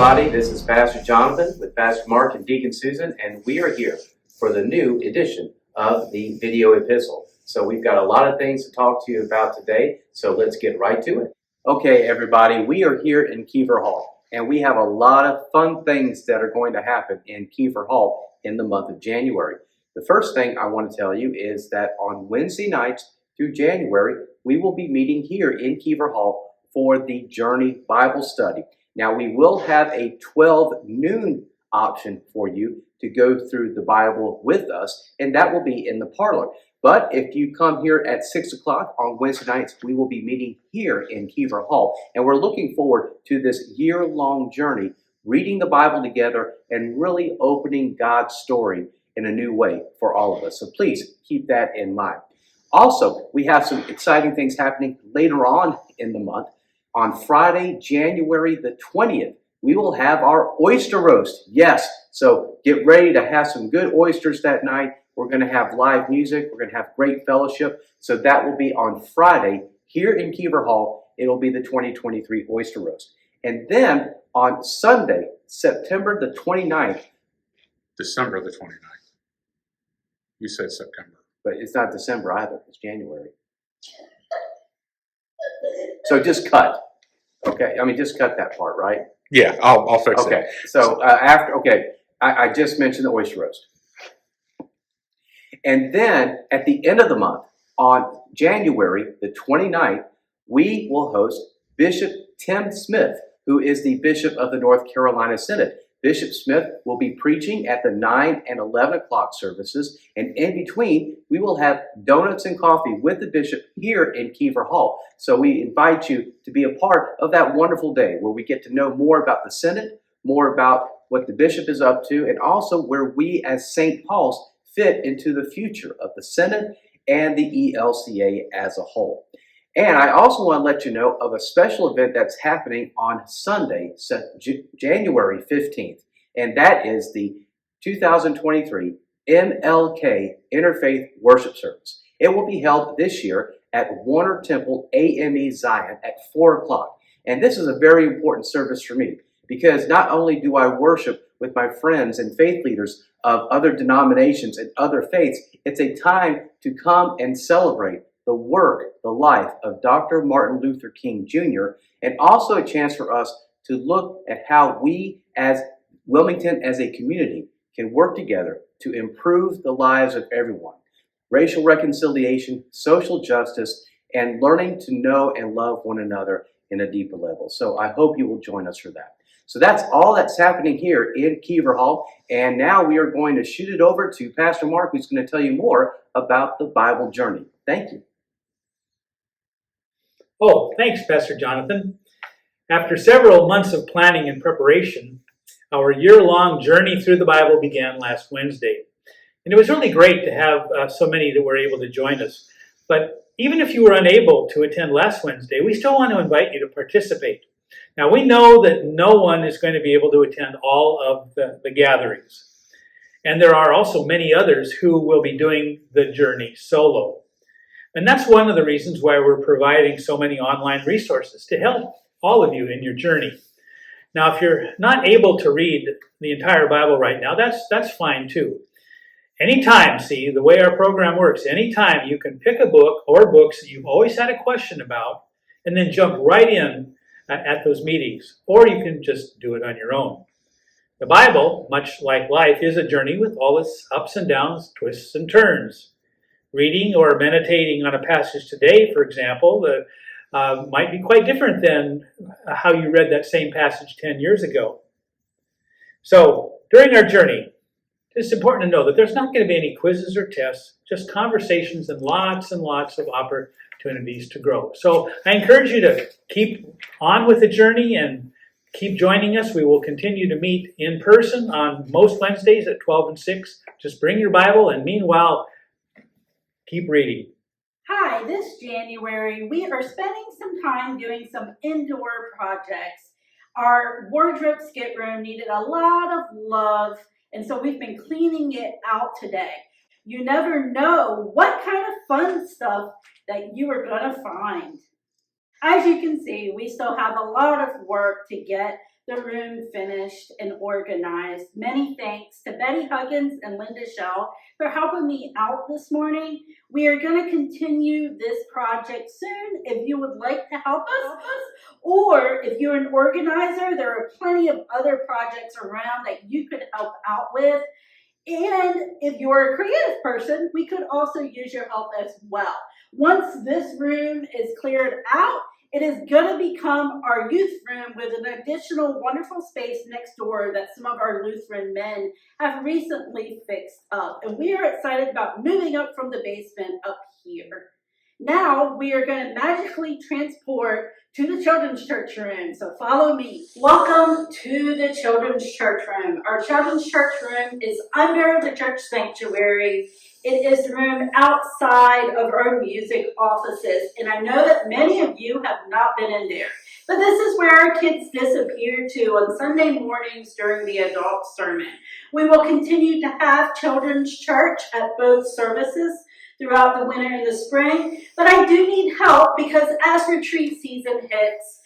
everybody. This is Pastor Jonathan with Pastor Mark and Deacon Susan, and we are here for the new edition of the Video Epistle. So we've got a lot of things to talk to you about today, so let's get right to it. Okay, everybody, we are here in Kiever Hall, and we have a lot of fun things that are going to happen in Kiever Hall in the month of January. The first thing I want to tell you is that on Wednesday nights through January, we will be meeting here in Kiever Hall for the Journey Bible Study. Now, we will have a 12 noon option for you to go through the Bible with us, and that will be in the parlor. But if you come here at 6 o'clock on Wednesday nights, we will be meeting here in Kiever Hall, and we're looking forward to this year-long journey, reading the Bible together and really opening God's story in a new way for all of us. So please keep that in mind. Also, we have some exciting things happening later on in the month. On Friday, January the 20th, we will have our oyster roast. Yes, so get ready to have some good oysters that night. We're going to have live music. We're going to have great fellowship. So that will be on Friday here in Kiever Hall. It'll be the 2023 oyster roast. And then on Sunday, September the 29th. December the 29th. You said September. But it's not December either. It's January. So just cut. Okay, just cut that part, right? Yeah, I'll fix it. Okay, so I just mentioned the oyster roast. And then at the end of the month, on January the 29th, we will host Bishop Tim Smith, who is the Bishop of the North Carolina Synod. Bishop Smith will be preaching at the 9 and 11 o'clock services, and in between, we will have donuts and coffee with the bishop here in Kiever Hall. So we invite you to be a part of that wonderful day where we get to know more about the Synod, more about what the bishop is up to, and also where we as St. Paul's fit into the future of the Synod and the ELCA as a whole. And I also want to let you know of a special event that's happening on Sunday, January 15th, and that is the 2023 MLK Interfaith Worship Service. It will be held this year at Warner Temple AME Zion at 4 o'clock. And this is a very important service for me because not only do I worship with my friends and faith leaders of other denominations and other faiths, it's a time to come and celebrate the work, the life of Dr. Martin Luther King Jr., and also a chance for us to look at how we as Wilmington as a community can work together to improve the lives of everyone. Racial reconciliation, social justice, and learning to know and love one another in a deeper level. So I hope you will join us for that. So that's all that's happening here in Kiever Hall. And now we are going to shoot it over to Pastor Mark, who's going to tell you more about the Bible journey. Thank you. Oh, thanks, Pastor Jonathan. After several months of planning and preparation, our year-long journey through the Bible began last Wednesday. And it was really great to have so many that were able to join us. But even if you were unable to attend last Wednesday, we still want to invite you to participate. Now, we know that no one is going to be able to attend all of the gatherings. And there are also many others who will be doing the journey solo. And that's one of the reasons why we're providing so many online resources to help all of you in your journey. Now, if you're not able to read the entire Bible right now, that's fine too. Anytime, see, the way our program works, anytime you can pick a book or books that you've always had a question about and then jump right in at those meetings, or you can just do it on your own. The Bible, much like life, is a journey with all its ups and downs, twists and turns. Reading or meditating on a passage today, for example, might be quite different than how you read that same passage 10 years ago. So, during our journey, it's important to know that there's not going to be any quizzes or tests, just conversations and lots of opportunities to grow. So, I encourage you to keep on with the journey and keep joining us. We will continue to meet in person on most Wednesdays at 12 and 6. Just bring your Bible, and meanwhile, keep reading. Hi, this January, we are spending some time doing some indoor projects. Our wardrobe skit room needed a lot of love, and so we've been cleaning it out today. You never know what kind of fun stuff that you are going to find. As you can see, we still have a lot of work to get the room finished and organized. Many thanks to Betty Huggins and Linda Shell for helping me out this morning. We are going to continue this project soon. If you would like to help us, or if you're an organizer, there are plenty of other projects around that you could help out with. And if you're a creative person, we could also use your help as well. Once this room is cleared out, it is going to become our youth room with an additional wonderful space next door that some of our Lutheran men have recently fixed up. And we are excited about moving up from the basement up here. Now we are going to magically transport to the children's church room. So follow me. Welcome to the children's church room. Our children's church room is under the church sanctuary. It is the room outside of our music offices. And I know that many of you have not been in there. But this is where our kids disappear to on Sunday mornings during the adult sermon. We will continue to have children's church at both services throughout the winter and the spring. But I do need help because as retreat season hits,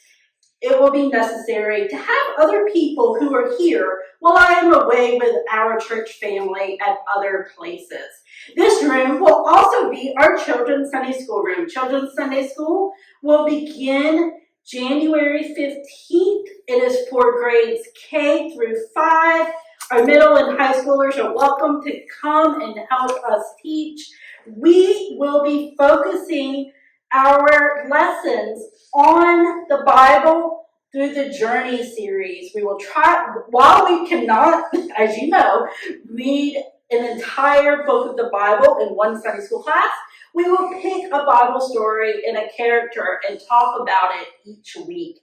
it will be necessary to have other people who are here while I am away with our church family at other places. This room will also be our children's Sunday school room. Children's Sunday school will begin January 15th. It is for grades K through 5. Our middle and high schoolers are welcome to come and help us teach. We will be focusing our lessons on the Bible through the Journey series. We will try, while we cannot, as you know, read an entire book of the Bible in one Sunday school class, we will pick a Bible story and a character and talk about it each week.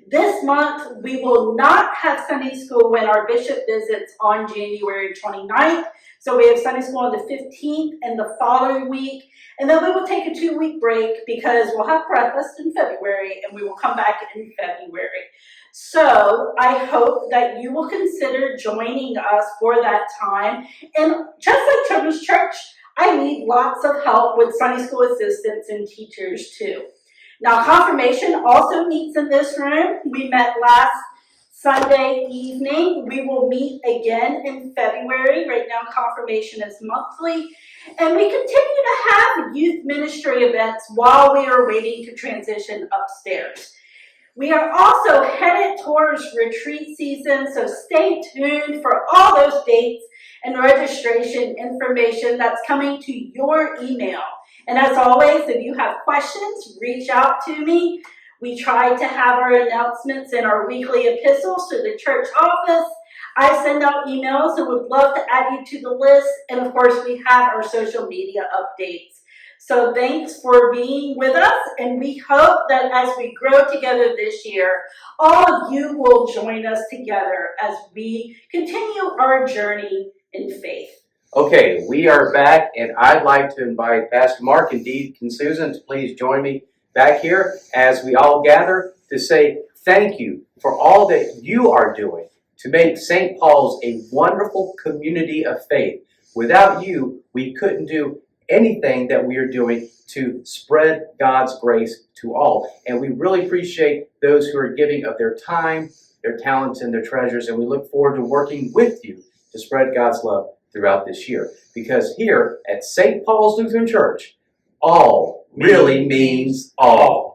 This month, we will not have Sunday school when our bishop visits on January 29th. So we have Sunday school on the 15th and the following week. And then we will take a 2-week break because we'll have breakfast in February and we will come back in February. So I hope that you will consider joining us for that time. And just like Children's Church, I need lots of help with Sunday school assistants and teachers too. Now, confirmation also meets in this room. We met last Sunday evening. We will meet again in February. Right now, confirmation is monthly. And we continue to have youth ministry events while we are waiting to transition upstairs. We are also headed towards retreat season, so stay tuned for all those dates and registration information that's coming to your email. And as always, if you have questions, reach out to me. We try to have our announcements in our weekly epistles to the church office. I send out emails and would love to add you to the list. And of course, we have our social media updates. So thanks for being with us. And we hope that as we grow together this year, all of you will join us together as we continue our journey in faith. Okay, we are back, and I'd like to invite Pastor Mark and Deacon Susan to please join me back here as we all gather to say thank you for all that you are doing to make St. Paul's a wonderful community of faith. Without you, we couldn't do anything that we are doing to spread God's grace to all. And we really appreciate those who are giving of their time, their talents, and their treasures, and we look forward to working with you to spread God's love throughout this year. Because here at St. Paul's Lutheran Church, all really means all.